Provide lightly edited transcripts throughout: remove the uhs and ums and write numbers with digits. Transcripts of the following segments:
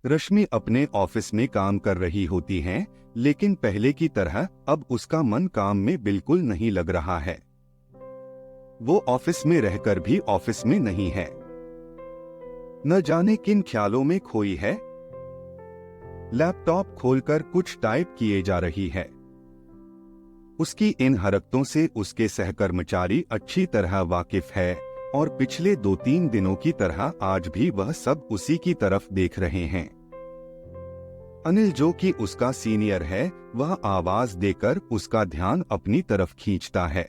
रश्मि अपने ऑफिस में काम कर रही होती हैं, लेकिन पहले की तरह अब उसका मन काम में बिल्कुल नहीं लग रहा है। वो ऑफिस में रहकर भी ऑफिस में नहीं है। न जाने किन ख्यालों में खोई है। लैपटॉप खोलकर कुछ टाइप किए जा रही है। उसकी इन हरकतों से उसके सहकर्मचारी अच्छी तरह वाकिफ है और पिछले 2-3 दिनों की तरह आज भी वह सब उसी की तरफ देख रहे हैं। अनिल, जो कि उसका सीनियर है, वह आवाज देकर उसका ध्यान अपनी तरफ खींचता है।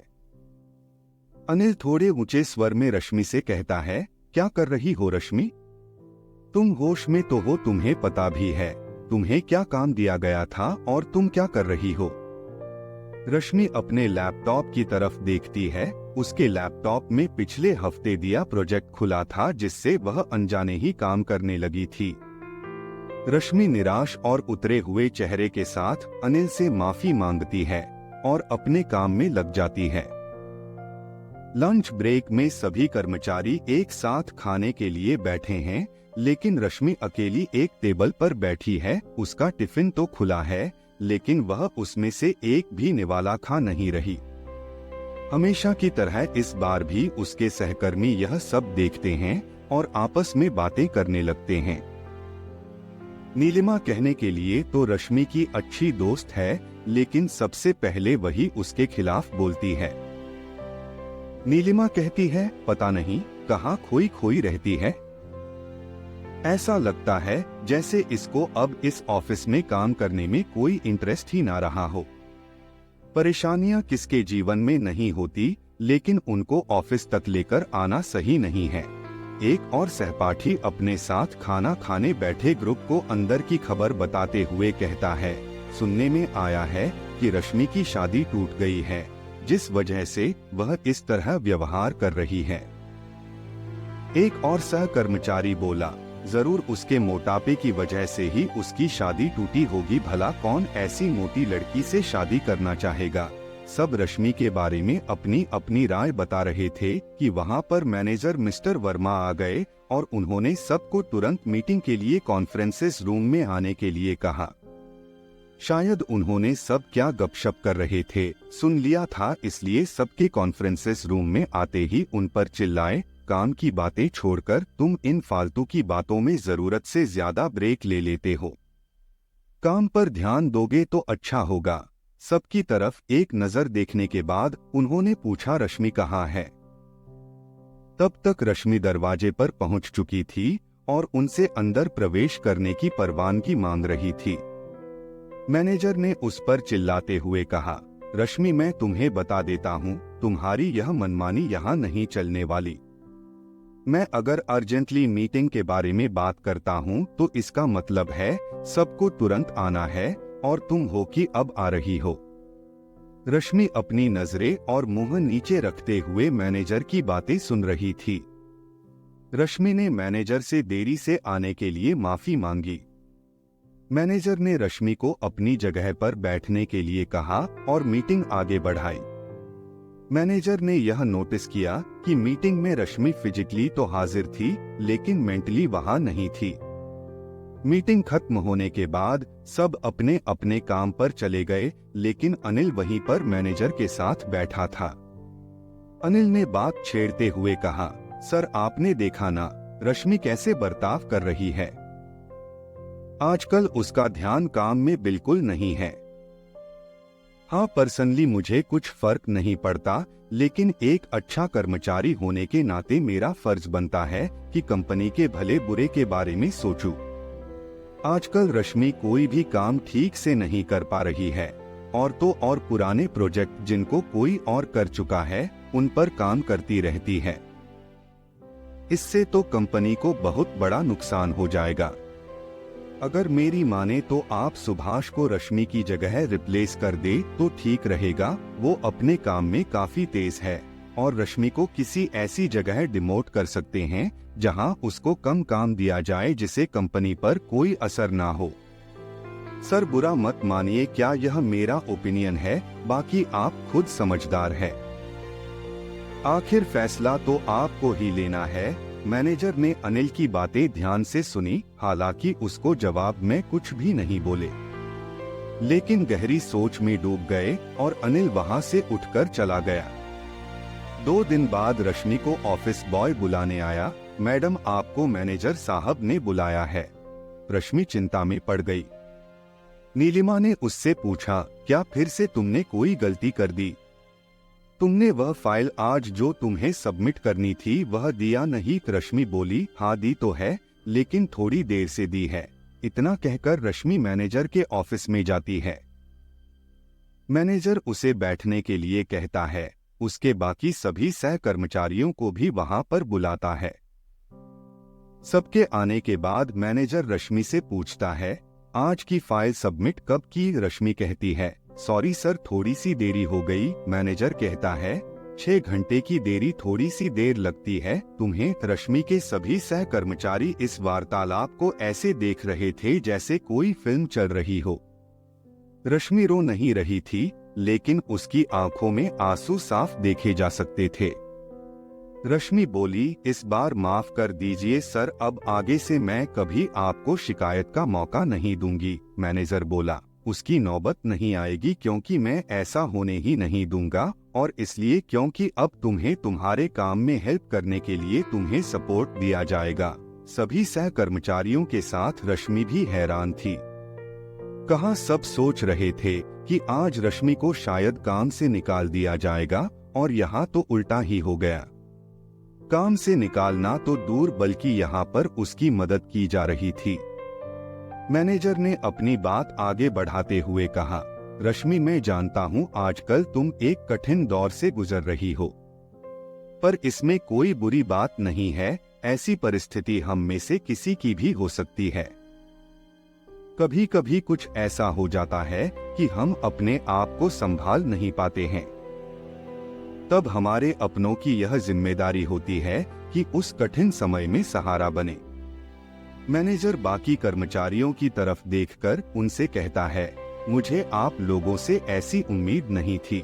अनिल थोड़े ऊंचे स्वर में रश्मि से कहता है, क्या कर रही हो रश्मि? तुम होश में तो हो, तुम्हें पता भी है तुम्हें क्या काम दिया गया था और तुम क्या कर रही हो? रश्मि अपने लैपटॉप की तरफ देखती है। उसके लैपटॉप में पिछले हफ्ते दिया प्रोजेक्ट खुला था जिससे वह अनजाने ही काम करने लगी थी। रश्मि निराश और उतरे हुए चेहरे के साथ अनिल से माफी मांगती है और अपने काम में लग जाती है। लंच ब्रेक में सभी कर्मचारी एक साथ खाने के लिए बैठे हैं, लेकिन रश्मि अकेली एक टेबल पर बैठी है। उसका टिफिन तो खुला है, लेकिन वह उसमें से एक भी निवाला खा नहीं रही। हमेशा की तरह इस बार भी उसके सहकर्मी यह सब देखते हैं और आपस में बातें करने लगते हैं। नीलिमा कहने के लिए तो रश्मि की अच्छी दोस्त है, लेकिन सबसे पहले वही उसके खिलाफ बोलती है। नीलिमा कहती है, पता नहीं कहाँ खोई खोई रहती है। ऐसा लगता है जैसे इसको अब इस ऑफिस में काम करने में कोई इंटरेस्ट ही ना रहा हो। परेशानियां किसके जीवन में नहीं होती, लेकिन उनको ऑफिस तक लेकर आना सही नहीं है। एक और सहपाठी अपने साथ खाना खाने बैठे ग्रुप को अंदर की खबर बताते हुए कहता है, सुनने में आया है कि रश्मि की शादी टूट गई है, जिस वजह से वह इस तरह व्यवहार कर रही है। एक और सहकर्मचारी बोला, जरूर उसके मोटापे की वजह से ही उसकी शादी टूटी होगी। भला कौन ऐसी मोटी लड़की से शादी करना चाहेगा? सब रश्मि के बारे में अपनी अपनी राय बता रहे थे कि वहां पर मैनेजर मिस्टर वर्मा आ गए और उन्होंने सबको तुरंत मीटिंग के लिए कॉन्फ्रेंसेस रूम में आने के लिए कहा। शायद उन्होंने सब क्या गपशप कर रहे थे सुन लिया था, इसलिए सबके कॉन्फ्रेंसेस रूम में आते ही उन पर चिल्लाए, काम की बातें छोड़कर तुम इन फालतू की बातों में जरूरत से ज्यादा ब्रेक ले लेते हो। काम पर ध्यान दोगे तो अच्छा होगा। सबकी तरफ एक नजर देखने के बाद उन्होंने पूछा, रश्मि कहाँ है? तब तक रश्मि दरवाजे पर पहुंच चुकी थी और उनसे अंदर प्रवेश करने की परवानगी मांग रही थी। मैनेजर ने उस पर चिल्लाते हुए कहा, रश्मि, मैं तुम्हें बता देता हूँ, तुम्हारी यह मनमानी यहाँ नहीं चलने वाली। मैं अगर अर्जेंटली मीटिंग के बारे में बात करता हूं तो इसका मतलब है सबको तुरंत आना है और तुम हो कि अब आ रही हो। रश्मि अपनी नजरें और मुंह नीचे रखते हुए मैनेजर की बातें सुन रही थी। रश्मि ने मैनेजर से देरी से आने के लिए माफी मांगी। मैनेजर ने रश्मि को अपनी जगह पर बैठने के लिए कहा और मीटिंग आगे बढ़ाई। मैनेजर ने यह नोटिस किया कि मीटिंग में रश्मि फिजिकली तो हाजिर थी, लेकिन मेंटली वहां नहीं थी। मीटिंग खत्म होने के बाद सब अपने अपने काम पर चले गए, लेकिन अनिल वहीं पर मैनेजर के साथ बैठा था। अनिल ने बात छेड़ते हुए कहा, सर, आपने देखा ना रश्मि कैसे बर्ताव कर रही है। आजकल उसका ध्यान काम में बिल्कुल नहीं है। हाँ, पर्सनली मुझे कुछ फर्क नहीं पड़ता, लेकिन एक अच्छा कर्मचारी होने के नाते मेरा फर्ज बनता है कि कंपनी के भले बुरे के बारे में सोचूं। आजकल रश्मि कोई भी काम ठीक से नहीं कर पा रही है और तो और पुराने प्रोजेक्ट जिनको कोई और कर चुका है उन पर काम करती रहती है। इससे तो कंपनी को बहुत बड़ा नुकसान हो जाएगा। अगर मेरी माने तो आप सुभाष को रश्मि की जगह रिप्लेस कर दे तो ठीक रहेगा। वो अपने काम में काफी तेज है और रश्मि को किसी ऐसी जगह डिमोट कर सकते हैं जहां उसको कम काम दिया जाए जिसे कंपनी पर कोई असर ना हो। सर, बुरा मत मानिए, क्या यह मेरा ओपिनियन है, बाकी आप खुद समझदार है। आखिर फैसला तो आपको ही लेना है। मैनेजर ने अनिल की बातें ध्यान से सुनी, हालांकि उसको जवाब में कुछ भी नहीं बोले, लेकिन गहरी सोच में डूब गए और अनिल वहां से उठकर चला गया। 2 दिन बाद रश्मि को ऑफिस बॉय बुलाने आया। मैडम, आपको मैनेजर साहब ने बुलाया है। रश्मि चिंता में पड़ गई। नीलिमा ने उससे पूछा, क्या फिर से तुमने कोई गलती कर दी? तुमने वह फाइल आज जो तुम्हें सबमिट करनी थी वह दिया नहीं? रश्मि बोली, हाँ दी तो है, लेकिन थोड़ी देर से दी है। इतना कहकर रश्मि मैनेजर के ऑफिस में जाती है। मैनेजर उसे बैठने के लिए कहता है। उसके बाकी सभी सहकर्मचारियों को भी वहां पर बुलाता है। सबके आने के बाद मैनेजर रश्मि से पूछता है, आज की फाइल सबमिट कब की? रश्मि कहती है, सॉरी सर, थोड़ी सी देरी हो गई। मैनेजर कहता है, 6 घंटे की देरी थोड़ी सी देर लगती है तुम्हें? रश्मि के सभी सहकर्मचारी इस वार्तालाप को ऐसे देख रहे थे जैसे कोई फिल्म चल रही हो। रश्मि रो नहीं रही थी, लेकिन उसकी आंखों में आंसू साफ देखे जा सकते थे। रश्मि बोली, इस बार माफ कर दीजिए सर, अब आगे से मैं कभी आपको शिकायत का मौका नहीं दूंगी। मैनेजर बोला, उसकी नौबत नहीं आएगी, क्योंकि मैं ऐसा होने ही नहीं दूंगा, और इसलिए क्योंकि अब तुम्हें तुम्हारे काम में हेल्प करने के लिए तुम्हें सपोर्ट दिया जाएगा। सभी सहकर्मचारियों के साथ रश्मि भी हैरान थी। कहाँ सब सोच रहे थे कि आज रश्मि को शायद काम से निकाल दिया जाएगा, और यहाँ तो उल्टा ही हो गया। काम से निकालना तो दूर, बल्कि यहाँ पर उसकी मदद की जा रही थी। मैनेजर ने अपनी बात आगे बढ़ाते हुए कहा, रश्मि, मैं जानता हूँ आजकल तुम एक कठिन दौर से गुजर रही हो, पर इसमें कोई बुरी बात नहीं है। ऐसी परिस्थिति हम में से किसी की भी हो सकती है। कभी कभी कुछ ऐसा हो जाता है कि हम अपने आप को संभाल नहीं पाते हैं। तब हमारे अपनों की यह जिम्मेदारी होती है कि उस कठिन समय में सहारा बने। मैनेजर बाकी कर्मचारियों की तरफ देखकर उनसे कहता है, मुझे आप लोगों से ऐसी उम्मीद नहीं थी।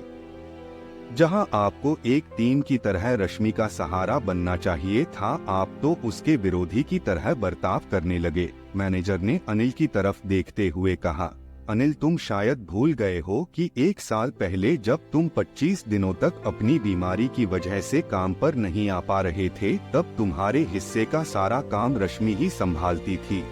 जहां आपको एक टीम की तरह रश्मि का सहारा बनना चाहिए था, आप तो उसके विरोधी की तरह बर्ताव करने लगे। मैनेजर ने अनिल की तरफ देखते हुए कहा, अनिल, तुम शायद भूल गए हो कि 1 साल पहले जब तुम 25 दिनों तक अपनी बीमारी की वजह से काम पर नहीं आ पा रहे थे, तब तुम्हारे हिस्से का सारा काम रश्मि ही संभालती थी।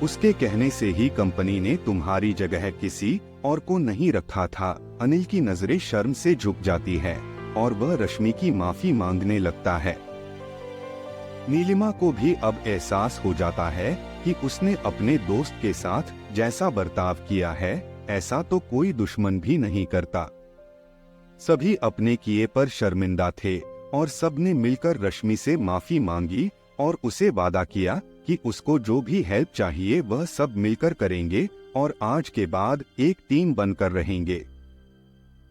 उसके कहने से ही कंपनी ने तुम्हारी जगह किसी और को नहीं रखा था। अनिल की नजरें शर्म से झुक जाती है और वह रश्मि की माफी मांगने लगता है। नीलिमा को भी अब एहसास हो जाता है कि उसने अपने दोस्त के साथ जैसा बर्ताव किया है, ऐसा तो कोई दुश्मन भी नहीं करता। सभी अपने किए पर शर्मिंदा थे और सबने मिलकर रश्मि से माफी मांगी और उसे वादा किया कि उसको जो भी हेल्प चाहिए वह सब मिलकर करेंगे और आज के बाद एक टीम बनकर रहेंगे।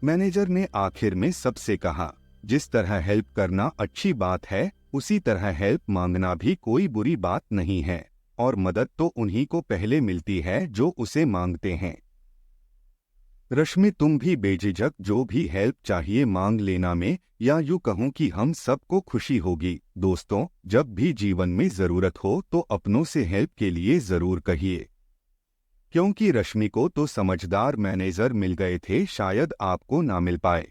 मैनेजर ने आखिर में सबसे कहा, जिस तरह हेल्प करना अच्छी बात है, उसी तरह हेल्प मांगना भी कोई बुरी बात नहीं है, और मदद तो उन्हीं को पहले मिलती है जो उसे मांगते हैं। रश्मि, तुम भी बेझिझक जो भी हेल्प चाहिए मांग लेना में, या यूं कहूं कि हम सबको खुशी होगी। दोस्तों, जब भी जीवन में जरूरत हो तो अपनों से हेल्प के लिए जरूर कहिए, क्योंकि रश्मि को तो समझदार मैनेजर मिल गए थे, शायद आपको ना मिल पाए।